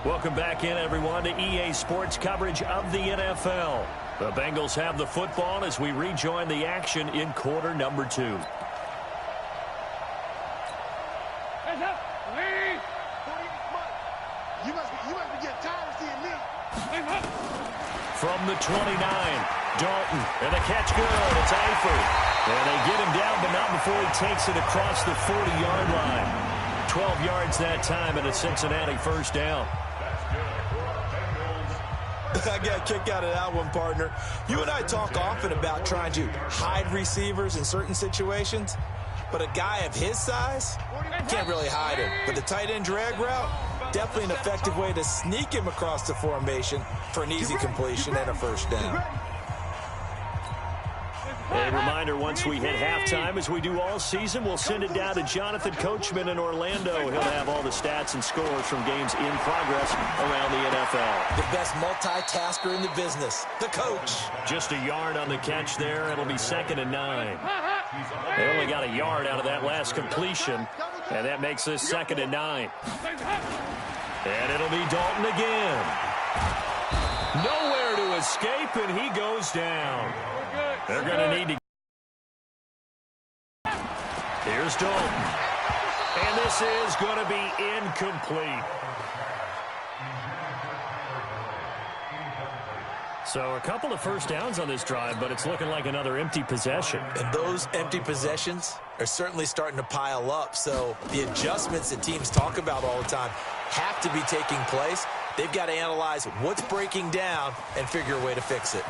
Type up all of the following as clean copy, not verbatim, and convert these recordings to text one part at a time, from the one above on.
Welcome back in, everyone, to EA Sports coverage of the NFL. The Bengals have the football as we rejoin the action in quarter number 2. You must be getting tired of seeing me. From the 29, Dalton, and the catch good. It's Eifert. And they get him down, but not before he takes it across the 40-yard line. 12 yards that time, and a Cincinnati first down. I got a kick out of that one, partner. You and I talk often about trying to hide receivers in certain situations, but a guy of his size can't really hide him. But the tight end drag route, definitely an effective way to sneak him across the formation for an easy completion and a first down. A reminder, once we hit halftime, as we do all season, we'll send it down to Jonathan Coachman in Orlando. He'll have all the stats and scores from games in progress around the NFL. The best multitasker in the business, the coach. Just a yard on the catch there. It'll be 2nd and 9. They only got a yard out of that last completion, and that makes this 2nd and 9. And it'll be Dalton again. Nowhere to escape, and he goes down. They're going to need to. Here's Dalton. And this is going to be incomplete. So a couple of first downs on this drive, but it's looking like another empty possession. And those empty possessions are certainly starting to pile up. So the adjustments that teams talk about all the time have to be taking place. They've got to analyze what's breaking down and figure a way to fix it.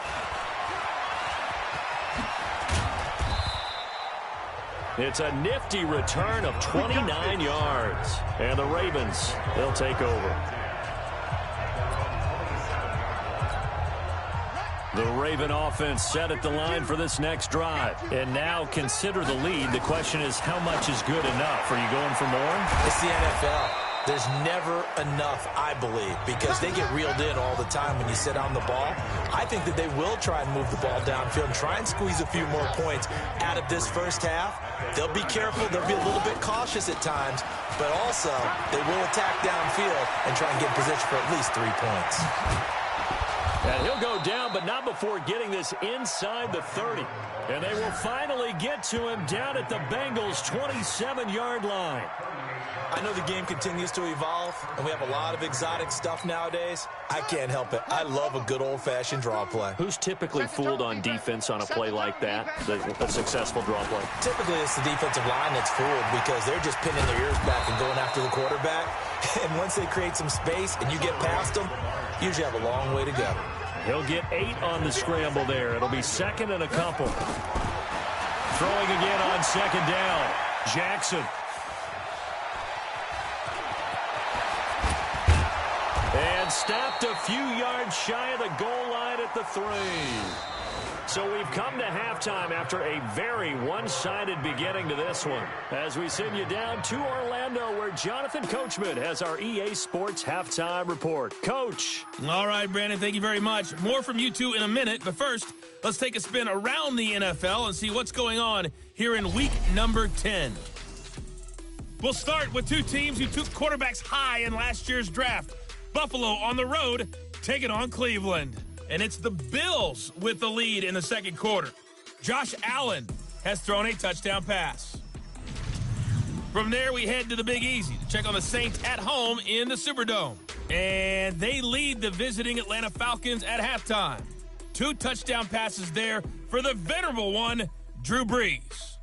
It's a nifty return of 29 yards. And the Ravens, they'll take over. The Raven offense set at the line for this next drive. And now consider the lead. The question is, how much is good enough? Are you going for more? It's the NFL. There's never enough, I believe, because they get reeled in all the time when you sit on the ball. I think that they will try and move the ball downfield and try and squeeze a few more points out of this first half. They'll be careful. They'll be a little bit cautious at times, but also they will attack downfield and try and get in position for at least 3 points. And he'll go down, but not before getting this inside the 30. And they will finally get to him down at the Bengals' 27-yard line. I know the game continues to evolve, and we have a lot of exotic stuff nowadays. I can't help it. I love a good old-fashioned draw play. Who's typically fooled on defense on a play like that, a successful draw play? Typically, it's the defensive line that's fooled because they're just pinning their ears back and going after the quarterback. And once they create some space and you get past them, you usually have a long way to go. He'll get 8 on the scramble there. It'll be 2nd and a couple. Throwing again on 2nd down. Jackson. And stopped a few yards shy of the goal line at the 3. So we've come to halftime after a very one-sided beginning to this one. As we send you down to Orlando, where Jonathan Coachman has our EA Sports Halftime Report. Coach. All right, Brandon, thank you very much. More from you two in a minute, but first, let's take a spin around the NFL and see what's going on here in week number 10. We'll start with two teams who took quarterbacks high in last year's draft. Buffalo on the road, taking on Cleveland. And it's the Bills with the lead in the second quarter. Josh Allen has thrown a touchdown pass. From there, we head to the Big Easy to check on the Saints at home in the Superdome. And they lead the visiting Atlanta Falcons at halftime. 2 touchdown passes there for the venerable one, Drew Brees.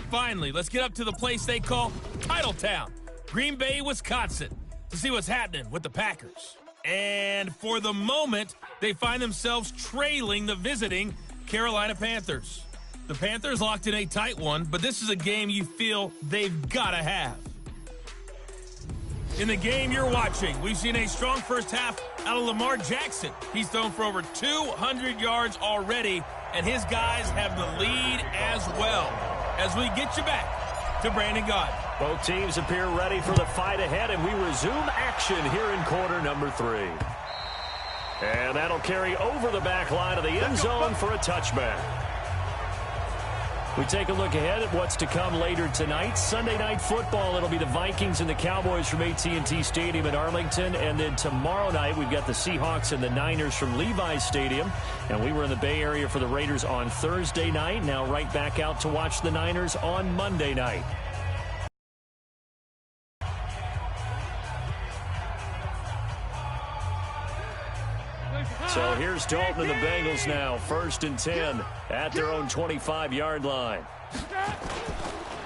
Finally, let's get up to the place they call Titletown, Green Bay, Wisconsin, to see what's happening with the Packers. And for the moment, they find themselves trailing the visiting Carolina Panthers. The Panthers locked in a tight one, but this is a game you feel they've got to have. In the game you're watching, we've seen a strong first half out of Lamar Jackson. He's thrown for over 200 yards already, and his guys have the lead as well. As we get you back to Brandon Gott. Both teams appear ready for the fight ahead, and we resume action here in quarter number 3. And that'll carry over the back line of the end zone for a touchback. We take a look ahead at what's to come later tonight. Sunday Night Football, it'll be the Vikings and the Cowboys from AT&T Stadium in Arlington. And then tomorrow night, we've got the Seahawks and the Niners from Levi's Stadium. And we were in the Bay Area for the Raiders on Thursday night. Now right back out to watch the Niners on Monday night. So here's Dalton and the Bengals now. 1st and 10 at their own 25-yard line.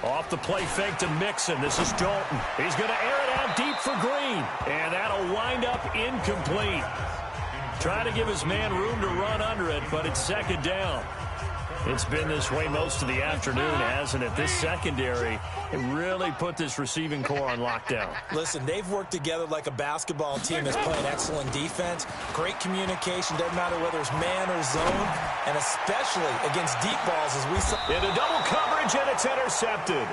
Off the play fake to Mixon. This is Dalton. He's going to air it out deep for Green. And that'll wind up incomplete. Trying to give his man room to run under it, but it's 2nd down. It's been this way most of the afternoon, hasn't it? This secondary, it really put this receiving core on lockdown. Listen, they've worked together like a basketball team that's playing excellent defense, great communication, doesn't matter whether it's man or zone, and especially against deep balls as we saw. Into double coverage, and it's intercepted.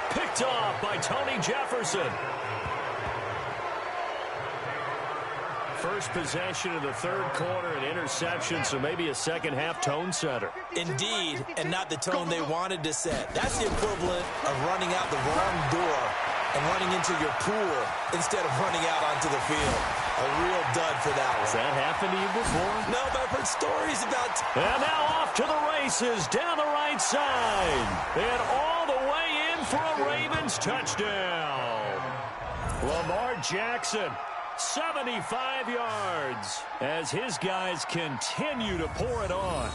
Picked off by Tony Jefferson. First possession of the 3rd quarter, an interception, so maybe a second-half tone setter. Indeed, and not the tone they wanted to set. That's the equivalent of running out the wrong door and running into your pool instead of running out onto the field. A real dud for that one. Has that happened to you before? No, but I've heard stories about... And now off to the races, down the right side. And all the way in for a Ravens touchdown. Lamar Jackson. 75 yards as his guys continue to pour it on.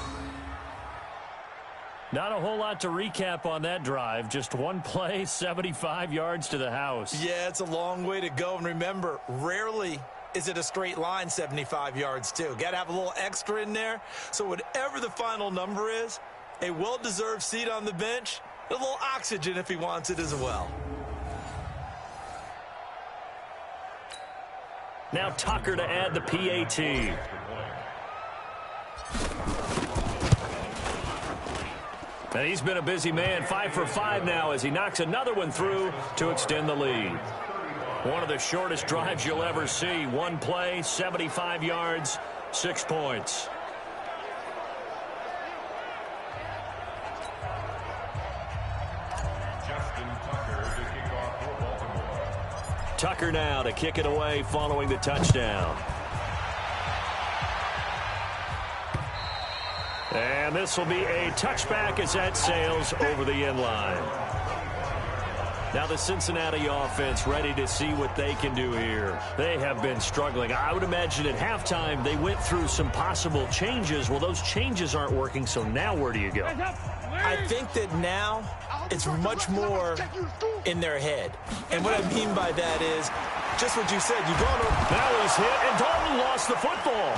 Not a whole lot to recap on that drive. Just one play, 75 yards to the house. Yeah, it's a long way to go. And remember, rarely is it a straight line 75 yards, too. Got to have a little extra in there. So whatever the final number is, a well-deserved seat on the bench, a little oxygen if he wants it as well. Now Tucker to add the PAT. And he's been a busy man, 5 for 5 now as he knocks another one through to extend the lead. One of the shortest drives you'll ever see. One play, 75 yards, 6 points. Tucker now to kick it away following the touchdown. And this will be a touchback as that sails over the end line. Now the Cincinnati offense ready to see what they can do here. They have been struggling. I would imagine at halftime they went through some possible changes. Well, those changes aren't working, so now where do you go? I think that now it's much more in their head. And what I mean by that is just what you said. You go to... That was hit, and Dalton lost the football.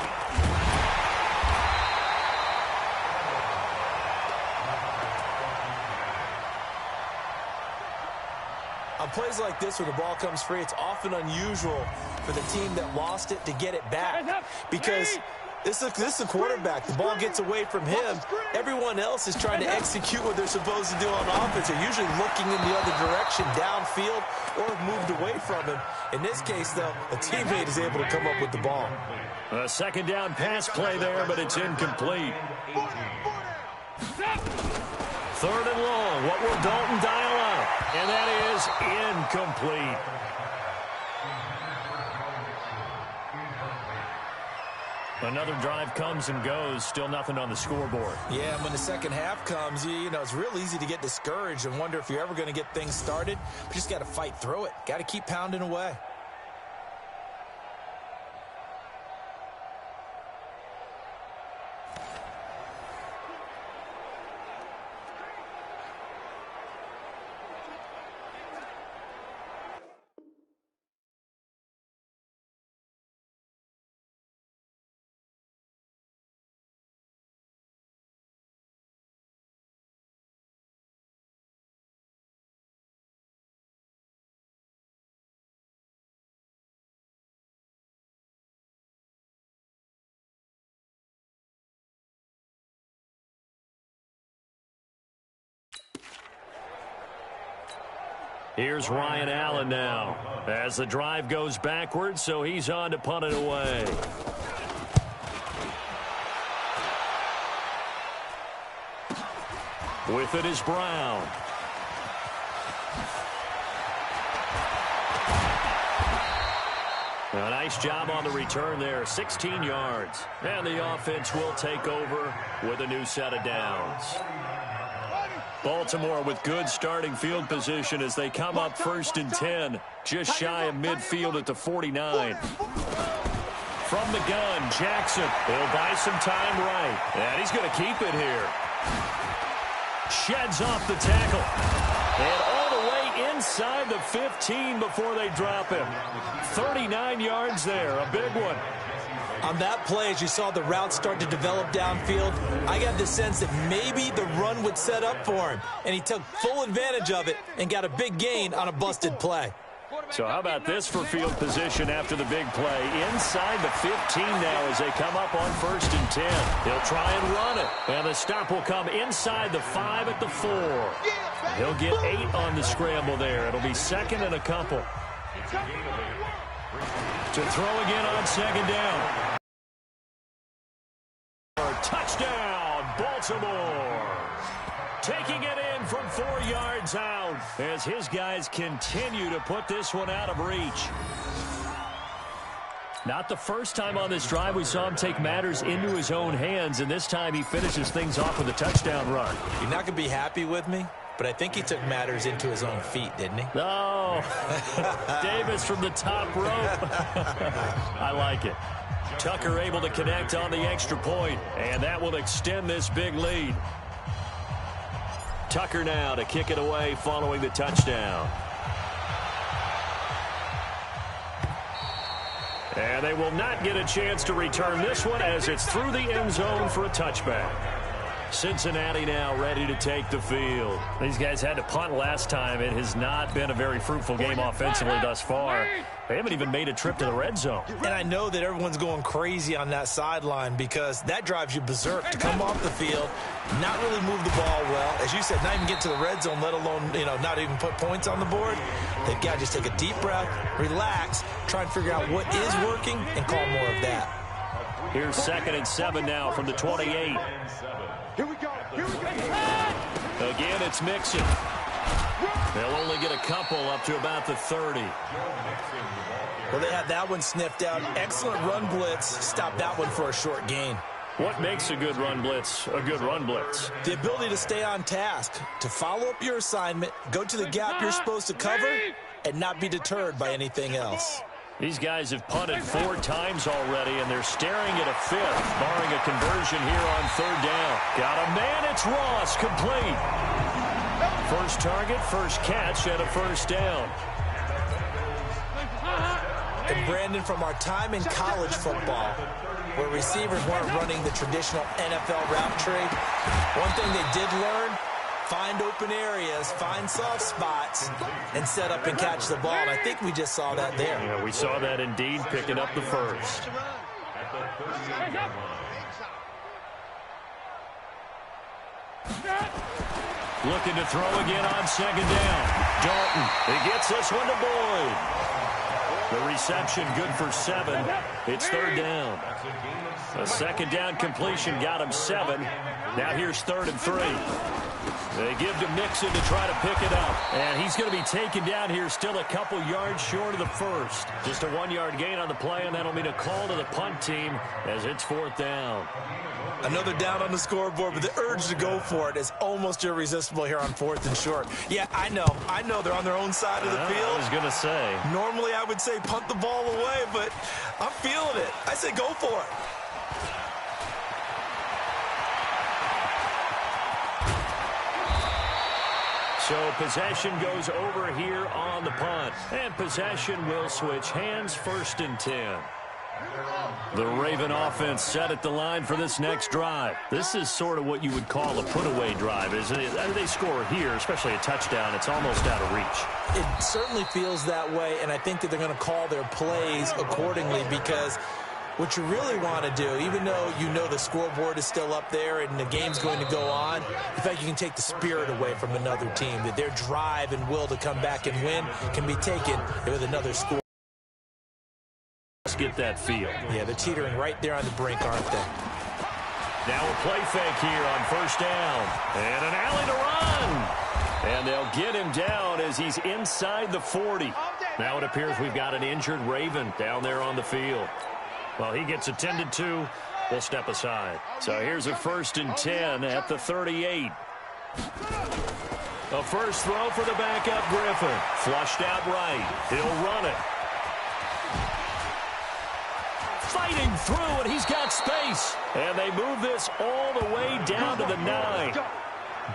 On plays like this where the ball comes free, it's often unusual for the team that lost it to get it back because This is a quarterback. The ball gets away from him. Everyone else is trying to execute what they're supposed to do on offense. They're usually looking in the other direction, downfield, or moved away from him. In this case, though, a teammate is able to come up with the ball. A second down pass play there, but it's incomplete. Third and long. What will Dalton dial up? And that is incomplete. Another drive comes and goes. Still nothing on the scoreboard. Yeah, when the second half comes, you know, it's real easy to get discouraged and wonder if you're ever going to get things started. But you just got to fight through it. Got to keep pounding away. Here's Ryan Allen now as the drive goes backwards, so he's on to punt it away. With it is Brown. A nice job on the return there, 16 yards. And the offense will take over with a new set of downs. Baltimore with good starting field position as they come up 1st and 10, just shy of midfield at the 49. From the gun, Jackson. He'll buy some time right. And he's going to keep it here. Sheds off the tackle. And all the way inside the 15 before they drop him. 39 yards there, a big one. On that play, as you saw the route start to develop downfield, I got the sense that maybe the run would set up for him. And he took full advantage of it and got a big gain on a busted play. So how about this for field position after the big play? Inside the 15 now as they come up on 1st and 10. He'll try and run it. And the stop will come inside the 5 at the 4. He'll get 8 on the scramble there. It'll be 2nd and a couple. To throw again on 2nd down. Touchdown, Baltimore. Taking it in from 4 yards out as his guys continue to put this one out of reach. Not the first time on this drive we saw him take matters into his own hands, and this time he finishes things off with a touchdown run. You're not going to be happy with me, but I think he took matters into his own feet, didn't he? No. Davis from the top rope. I like it. Tucker able to connect on the extra point, and that will extend this big lead. Tucker now to kick it away following the touchdown. And they will not get a chance to return this one as it's through the end zone for a touchback. Cincinnati now ready to take the field. These guys had to punt last time. It has not been a very fruitful game offensively thus far. They haven't even made a trip to the red zone. And I know that everyone's going crazy on that sideline because that drives you berserk to come off the field, not really move the ball well. As you said, not even get to the red zone, let alone, not even put points on the board. They've got to just take a deep breath, relax, try and figure out what is working, and call more of that. Here's 2nd and 7 now from the 28. Here we go. Here we go. Again, it's Mixon. They'll only get a couple up to about the 30. Well, they had that one sniffed out. Excellent run blitz. Stop that one for a short gain. What makes a good run blitz a good run blitz? The ability to stay on task, to follow up your assignment, go to the gap you're supposed to cover, and not be deterred by anything else. These guys have punted 4 times already, and they're staring at a 5th, barring a conversion here on 3rd down. Got a man, it's Ross, complete. First target, first catch, and a 1st down. And Brandon, from our time in college football, where receivers weren't running the traditional NFL route tree, one thing they did learn, find open areas, find soft spots, and set up and catch the ball. And I think we just saw that there. Yeah, we saw that indeed, picking up the 1st. Looking to throw again on second down. Dalton, he gets this one to Boyd. The reception good for 7. It's third down. A second down completion got him 7. Now here's 3rd and 3. They give to Mixon to try to pick it up. And he's going to be taken down here still a couple yards short of the first. Just a 1-yard gain on the play, and that'll mean a call to the punt team as it's 4th down. Another down on the scoreboard, but the urge to go for it is almost irresistible here on 4th and short. Yeah, I know they're on their own side of the field. I was going to say. Normally I would say punt the ball away, but I'm feeling it. I say go for it. So possession goes over here on the punt. And possession will switch hands, 1st and 10. The Raven offense set at the line for this next drive. This is sort of what you would call a put-away drive, isn't it? They score here, especially a touchdown. It's almost out of reach. It certainly feels that way, and I think that they're going to call their plays accordingly because what you really want to do, even though you know the scoreboard is still up there and the game's going to go on, in fact, you can take the spirit away from another team, that their drive and will to come back and win can be taken with another score. Let's get that feel. Yeah, they're teetering right there on the brink, aren't they? Now a play fake here on 1st down. And an alley to run. And they'll get him down as he's inside the 40. Now it appears we've got an injured Raven down there on the field. Well, he gets attended to. We'll step aside. So here's a 1st and 10 at the 38. A first throw for the backup Griffin. Flushed out right. He'll run it. Fighting through, and he's got space. And they move this all the way down to the 9.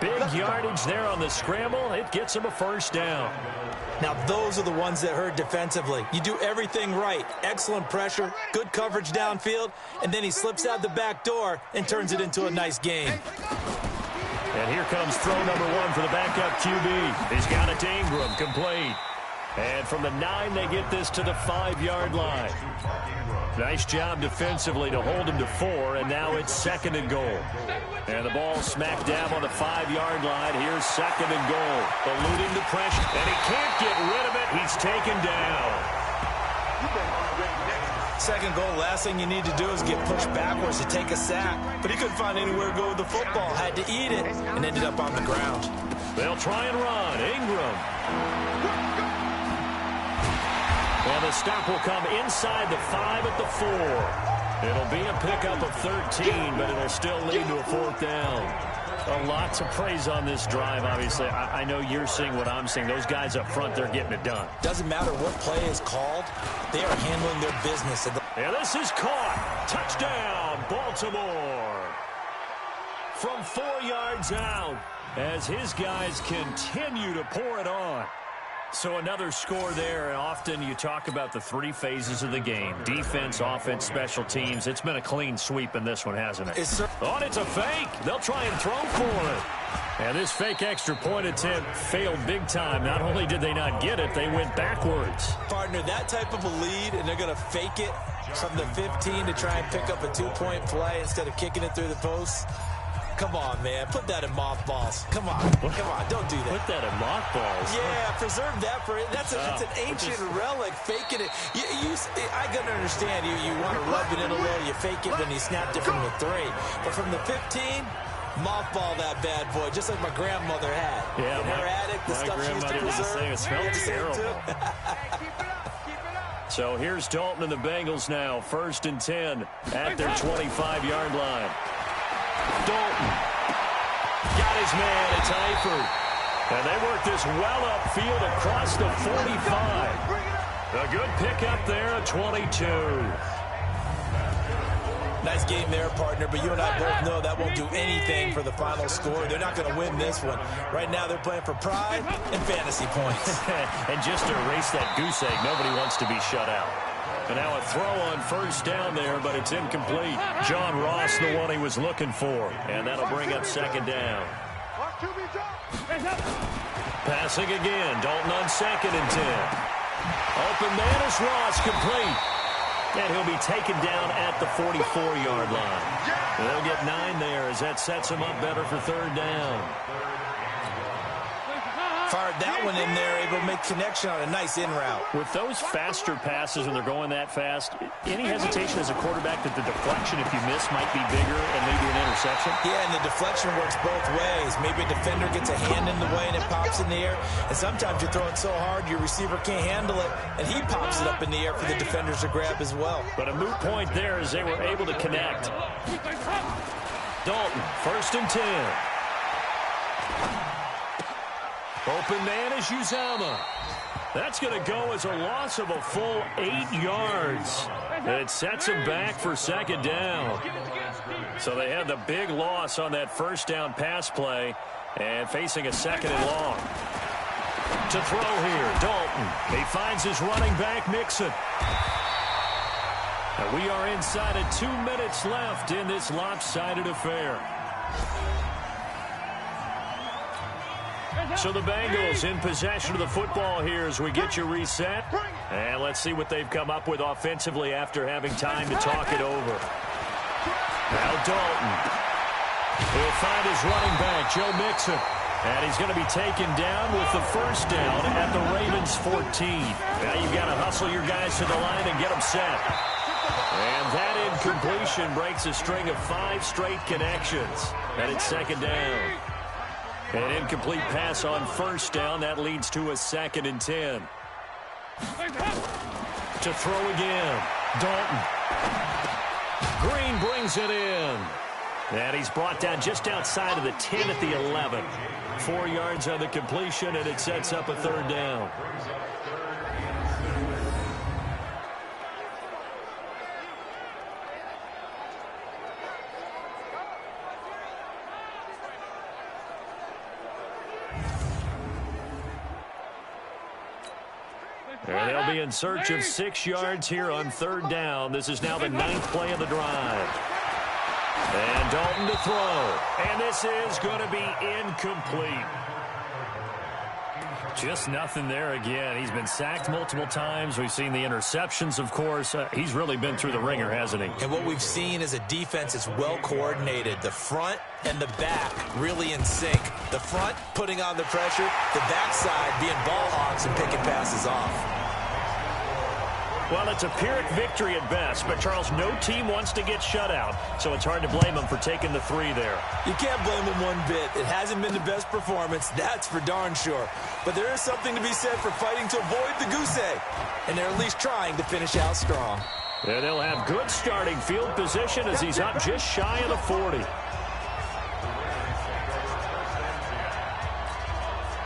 Big yardage there on the scramble. It gets him a 1st down. Now, those are the ones that hurt defensively. You do everything right. Excellent pressure, good coverage downfield, and then he slips out the back door and turns it into a nice gain. And here comes throw number 1 for the backup QB. He's got it to Ingram, complete. And from the 9, they get this to the 5-yard line. Nice job defensively to hold him to 4, and now it's 2nd and goal. And the ball smack dab on the 5-yard line. Here's 2nd and goal. Eluding the pressure, and he can't get rid of it. He's taken down. 2nd goal, last thing you need to do is get pushed backwards to take a sack. But he couldn't find anywhere to go with the football. Had to eat it, and ended up on the ground. They'll try and run. Ingram. And the stop will come inside the 5 at the 4. It'll be a pickup of 13, but it'll still lead to a 4th down. A lot to praise on this drive, obviously. I know you're seeing what I'm seeing. Those guys up front, they're getting it done. Doesn't matter what play is called. They are handling their business. And this is caught. Touchdown, Baltimore. From 4 yards out as his guys continue to pour it on. So another score there. Often you talk about the 3 phases of the game. Defense, offense, special teams. It's been a clean sweep in this one, hasn't it? Oh, and it's a fake. They'll try and throw for it. And this fake extra point attempt failed big time. Not only did they not get it, they went backwards. Partner, that type of a lead, and they're going to fake it from the 15 to try and pick up a 2-point play instead of kicking it through the post. Come on, man. Put that in mothballs. Come on. Come on. Don't do that. Put that in mothballs? Yeah, preserve that for it. That's an ancient relic. Faking it. I can understand. You want to rub it in a little. You fake it when you snapped it from the 3. But from the 15, mothball that bad boy, just like my grandmother had. Yeah, in her attic, the stuff she used to preserve. It smells terrible. So here's Dalton and the Bengals now. 1st and 10 at their 25-yard line. Dalton got his man. It's Eifert. And they work this well upfield across the 45. A good pickup there at 22. Nice game there, partner, but you and I both know that won't do anything for the final score. They're not going to win this one. Right now they're playing for pride and fantasy points. And just to erase that goose egg, nobody wants to be shut out. And now a throw on 1st down there, but it's incomplete. John Ross, the one he was looking for. And that'll bring up 2nd down. Passing again. Dalton on 2nd and 10. Open man is Ross, complete. And he'll be taken down at the 44-yard line. They'll get 9 there as that sets him up better for third down. Fired that one in there, able to make connection on a nice in route. With those faster passes when they're going that fast, any hesitation as a quarterback that the deflection, if you miss, might be bigger and maybe an interception? Yeah, and the deflection works both ways. Maybe a defender gets a hand in the way and it pops in the air. And sometimes you're throwing so hard your receiver can't handle it, and he pops it up in the air for the defenders to grab as well. But a moot point there as they were able to connect. Dalton, 1st and 10. Open man is Uzama. That's going to go as a loss of a full 8 yards. It sets him back for 2nd down. So they had the big loss on that 1st down pass play and facing a 2nd and long. To throw here, Dalton. He finds his running back, Mixon. And we are inside of 2 minutes left in this lopsided affair. So the Bengals in possession of the football here as we get you reset. And let's see what they've come up with offensively after having time to talk it over. Now Dalton. He'll find his running back, Joe Mixon. And he's going to be taken down with the 1st down at the Ravens 14. Now you've got to hustle your guys to the line and get them set. And that incompletion breaks a string of 5 straight connections. And it's 2nd down. An incomplete pass on 1st down. That leads to a 2nd and 10. To throw again. Dalton. Green brings it in. And he's brought down just outside of the 10 at the 11. 4 yards on the completion, and it sets up a 3rd down. And they'll be in search of 6 yards here on 3rd down. This is now the 9th play of the drive. And Dalton to throw. And this is going to be incomplete. Just nothing there again. He's been sacked multiple times. We've seen the interceptions, of course. He's really been through the ringer, hasn't he? And what we've seen is a defense that's well coordinated. The front and the back really in sync. The front putting on the pressure. The backside being ball hawks and picking passes off. Well, it's a Pyrrhic victory at best, but, Charles, no team wants to get shut out, so it's hard to blame them for taking the 3 there. You can't blame them one bit. It hasn't been the best performance, that's for darn sure. But there is something to be said for fighting to avoid the goose egg, and they're at least trying to finish out strong. And they'll have good starting field position as he's up just shy of the 40.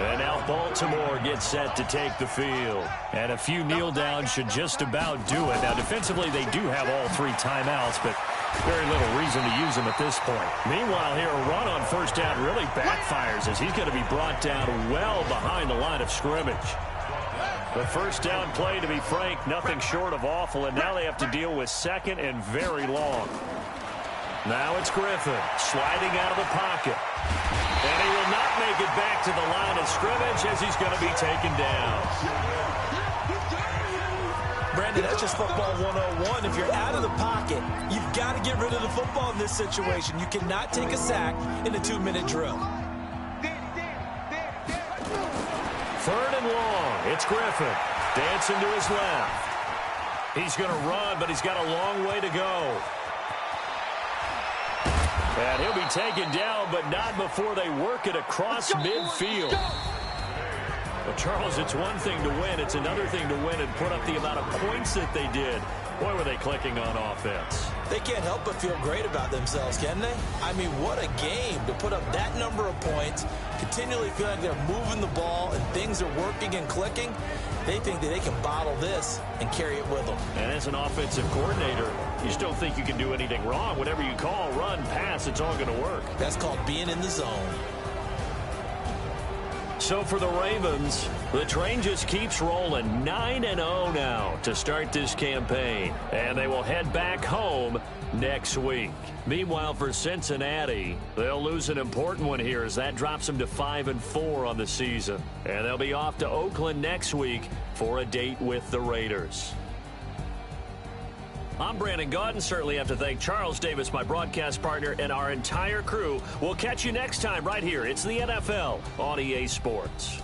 And now Baltimore gets set to take the field. And a few kneel downs should just about do it. Now, defensively, they do have all 3 timeouts, but very little reason to use them at this point. Meanwhile, here, a run on 1st down really backfires as he's going to be brought down well behind the line of scrimmage. The 1st down play, to be frank, nothing short of awful, and now they have to deal with 2nd and very long. Now it's Griffin sliding out of the pocket. And he will not make it back to the line of scrimmage as he's going to be taken down. Brandon, that's just football 101. If you're out of the pocket, you've got to get rid of the football in this situation. You cannot take a sack in a 2-minute drill. 3rd and long. It's Griffin dancing to his left. He's going to run, but he's got a long way to go. And he'll be taken down, but not before they work it across midfield. Well, Charles, it's one thing to win. It's another thing to win and put up the amount of points that they did. Boy, were they clicking on offense. They can't help but feel great about themselves, can they? I mean, what a game to put up that number of points, continually feel like they're moving the ball and things are working and clicking. They think that they can bottle this and carry it with them. And as an offensive coordinator, you still think you can do anything wrong. Whatever you call, run, pass, it's all going to work. That's called being in the zone. So for the Ravens, the train just keeps rolling. 9-0 now to start this campaign. And they will head back home next week. Meanwhile, for Cincinnati, they'll lose an important one here as that drops them to 5-4 on the season. And they'll be off to Oakland next week for a date with the Raiders. I'm Brandon Gaudin. Certainly have to thank Charles Davis, my broadcast partner, and our entire crew. We'll catch you next time right here. It's the NFL on EA Sports.